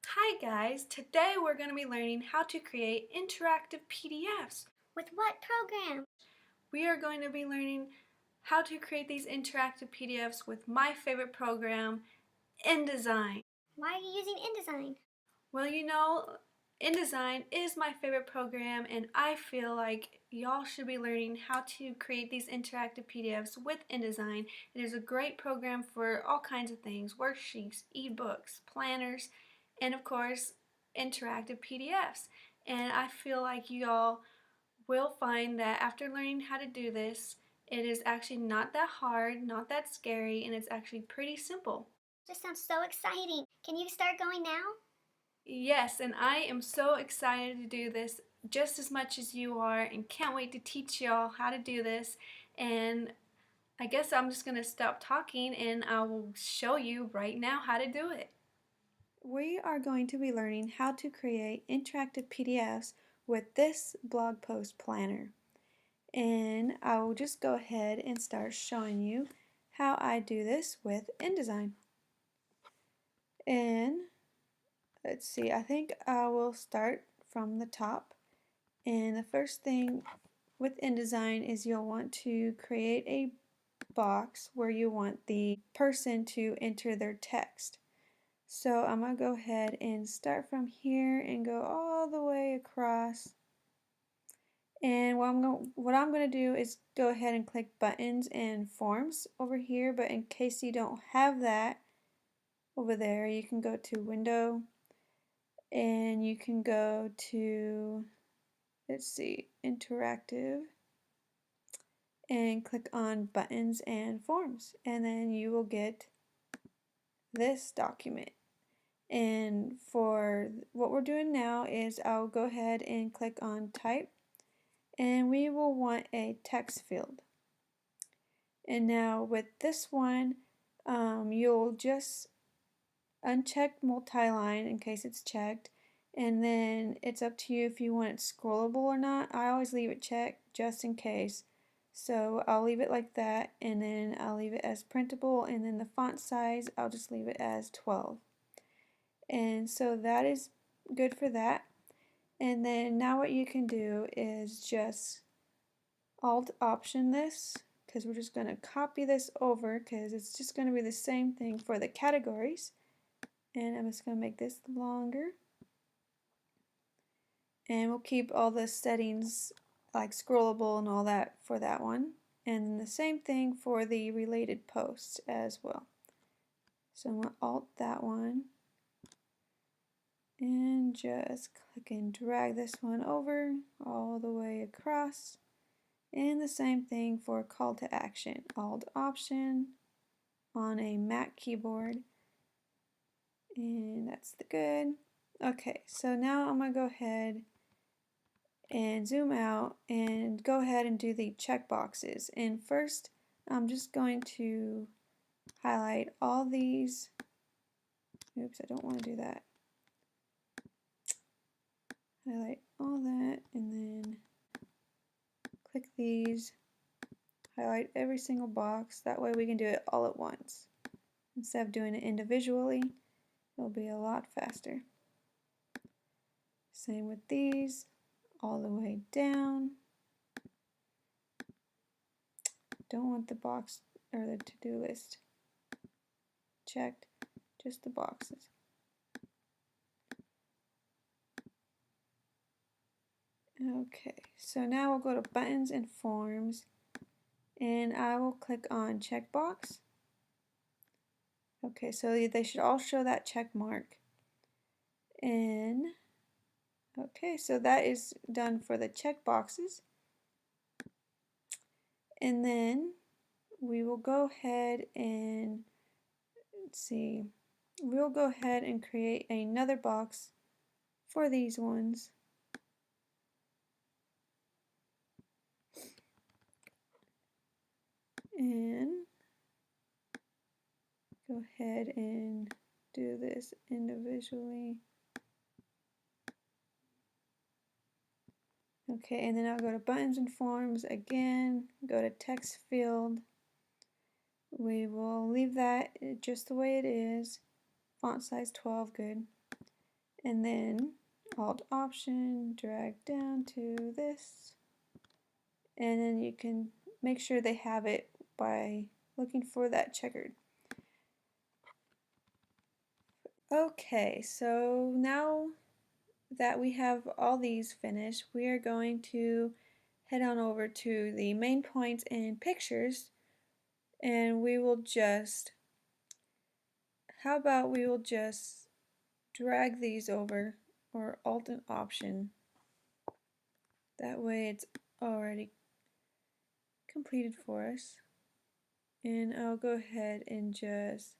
Hi guys, today we're going to be learning how to create interactive PDFs. With what program? We are going to be learning how to create these interactive PDFs with my favorite program, Indesign. Why are you using InDesign? Well, you know, InDesign is my favorite program, and I feel like y'all should be learning how to create these interactive PDFs with InDesign. It is a great program for all kinds of things: worksheets, ebooks, planners, and of course, interactive PDFs. And I feel like y'all will find that after learning how to do this, it is actually not that hard, not that scary, and it's actually pretty simple. This sounds so exciting. Can you start going now? Yes, and I am so excited to do this just as much as you are, and can't wait to teach y'all how to do this. And I guess I'm just going to stop talking and I will show you right now how to do it. We are going to be learning how to create interactive PDFs with this blog post planner. And I will just go ahead and start showing you how I do this with InDesign. And let's see, I think I will start from the top. And the first thing with InDesign is you'll want to create a box where you want the person to enter their text. So I'm going to go ahead and start from here and go all the way across. And what I'm going to do is go ahead and click buttons and forms over here, but in case you don't have that over there, you can go to Window and you can go to, let's see, Interactive, and click on Buttons and Forms, and then you will get this document. And for what we're doing now is I'll go ahead and click on Type, and we will want a text field. And now with this one, you'll just uncheck multi-line in case it's checked, and then it's up to you if you want it scrollable or not. I always leave it checked just in case. So I'll leave it like that, and then I'll leave it as printable, and then the font size I'll just leave it as 12. And so that is good for that. And then now what you can do is just Alt Option this, because we're just going to copy this over because it's just going to be the same thing for the categories. And I'm just going to make this longer. And we'll keep all the settings like scrollable and all that for that one. And the same thing for the related posts as well. So I'm going to Alt that one. And just click and drag this one over all the way across. And the same thing for call to action. Alt Option on a Mac keyboard. And that's the good. Okay, so now I'm going to go ahead and zoom out and go ahead and do the check boxes. And first, I'm just going to highlight all these. Oops, I don't want to do that. Highlight all that and then click these. Highlight every single box. That way we can do it all at once. Instead of doing it individually, it'll be a lot faster. Same with these, all the way down. Don't want the box or the to-do list checked, just the boxes. Okay, so now we'll go to Buttons and Forms, and I will click on Checkbox. Okay, so they should all show that check mark. And okay, so that is done for the check boxes. And then we will go ahead and let's see, we'll go ahead and create another box for these ones. And go ahead and do this individually. Okay, and then I'll go to Buttons and Forms again, go to Text Field, We will leave that just the way it is. Font size 12, good. And then Alt Option, drag down to this. And then you can make sure they have it by looking for that checkered. Okay, so now that we have all these finished, we are going to head on over to the main points and pictures, and we will just, how about we will just drag these over, or Alt and Option. That way it's already completed for us. And I'll go ahead and just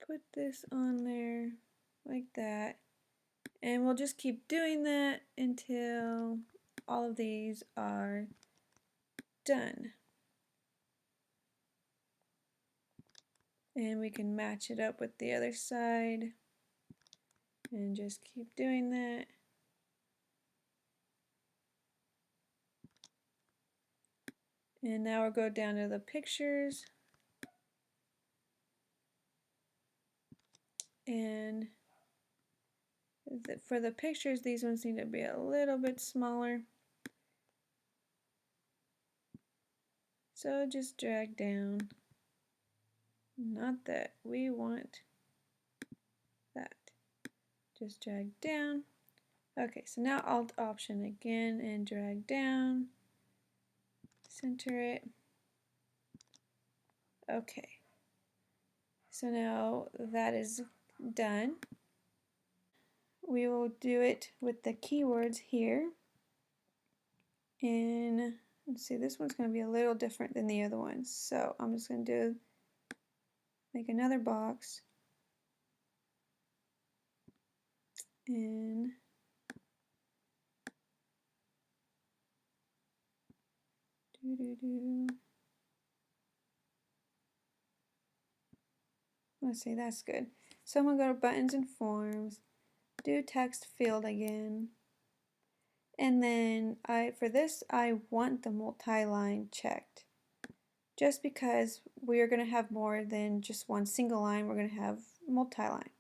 put this on there like that. And we'll just keep doing that until all of these are done. And we can match it up with the other side and just keep doing that. And now we'll go down to the pictures. And for the pictures, these ones need to be a little bit smaller. So just drag down. Not that, we want that. Just drag down. Okay, so now Alt Option again and drag down. Center it. Okay. So now that is done. We will do it with the keywords here. And let's see, this one's going to be a little different than the other ones. So I'm just going to make another box. And let's see, that's good. So I'm going to go to buttons and forms, do text field again. And then for this, I want the multi-line checked. Just because we are going to have more than just one single line, we're going to have multi-line.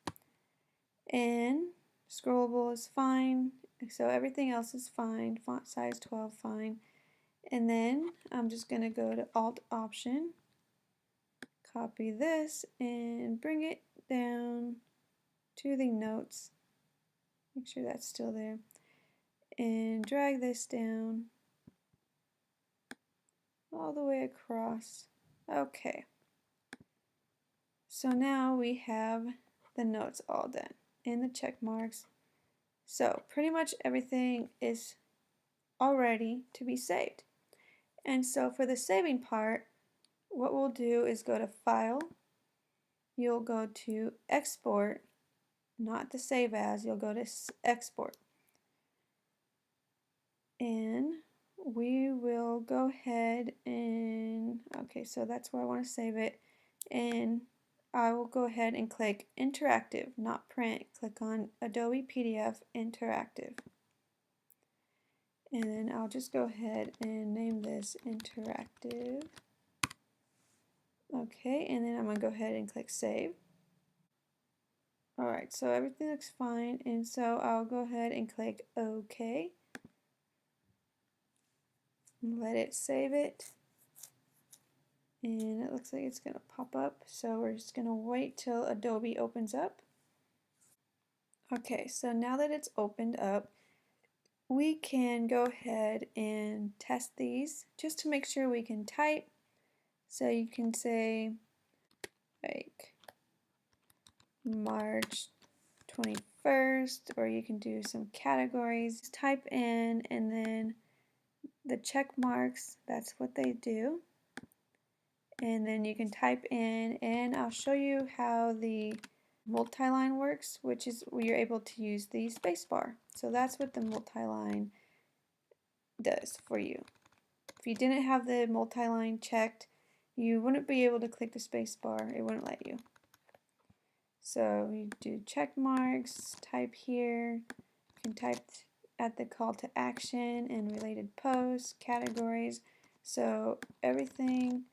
And scrollable is fine, so everything else is fine. Font size 12, fine. And then I'm just going to go to Alt Option, copy this, and bring it down to the notes. Make sure that's still there. And drag this down all the way across. Okay. So now we have the notes all done and the check marks. So pretty much everything is all ready to be saved. And so for the saving part, what we'll do is go to File. You'll go to Export, not the Save As. You'll go to Export. And we will go ahead and, okay, so that's where I want to save it. And I will go ahead and click Interactive, not Print. Click on Adobe PDF Interactive. And then I'll just go ahead and name this Interactive. Okay, and then I'm going to go ahead and click Save. Alright, so everything looks fine, and so I'll go ahead and click OK. Let it save it. And it looks like it's going to pop up, so we're just going to wait till Adobe opens up. Okay, so now that it's opened up, we can go ahead and test these just to make sure we can type. So you can say like March 21st, or you can do some categories. Just type in, and then the check marks, that's what they do. And then you can type in, and I'll show you how the multi-line works, which is where you're able to use the spacebar. So that's what the multi-line does for you. If you didn't have the multi-line checked, you wouldn't be able to click the spacebar. It wouldn't let you. So you do check marks, type here, you can type at the call to action and related posts, categories. So everything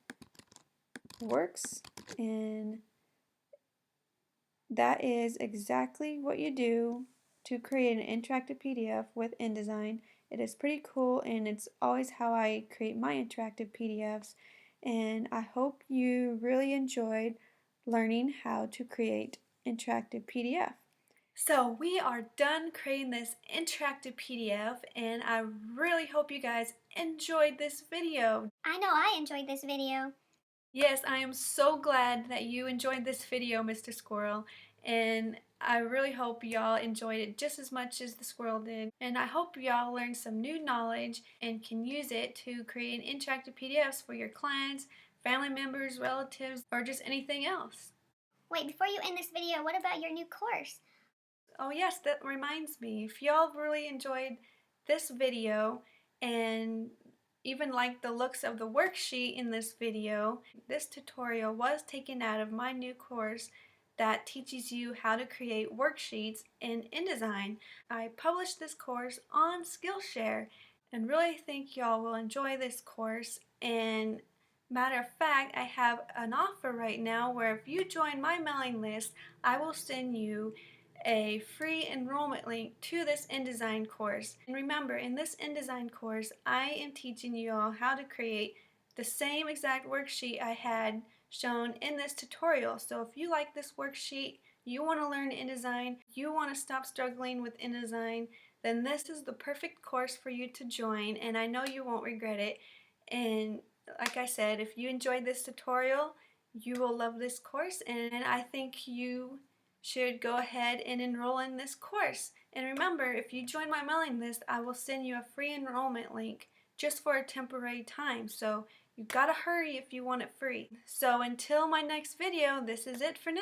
works, and that is exactly what you do to create an interactive PDF with InDesign. It is pretty cool, and it's always how I create my interactive PDFs, and I hope you really enjoyed learning how to create interactive PDF. So we are done creating this interactive PDF, and I really hope you guys enjoyed this video. I know I enjoyed this video. Yes, I am so glad that you enjoyed this video, Mr. Squirrel, and I really hope y'all enjoyed it just as much as the squirrel did. And I hope y'all learned some new knowledge and can use it to create interactive PDFs for your clients, family members, relatives, or just anything else. Wait, before you end this video, what about your new course? Oh yes, that reminds me. If y'all really enjoyed this video and even like the looks of the worksheet in this video, this tutorial was taken out of my new course that teaches you how to create worksheets in InDesign. I published this course on Skillshare and really think y'all will enjoy this course. And matter of fact, I have an offer right now where if you join my mailing list, I will send you a free enrollment link to this InDesign course. And remember, in this InDesign course, I am teaching you all how to create the same exact worksheet I had shown in this tutorial. So if you like this worksheet, you want to learn InDesign, you want to stop struggling with InDesign, then this is the perfect course for you to join, and I know you won't regret it. And like I said, if you enjoyed this tutorial, you will love this course, and I think you should go ahead and enroll in this course. And remember, if you join my mailing list, I will send you a free enrollment link just for a temporary time. So you gotta hurry if you want it free. So until my next video, this is it for now.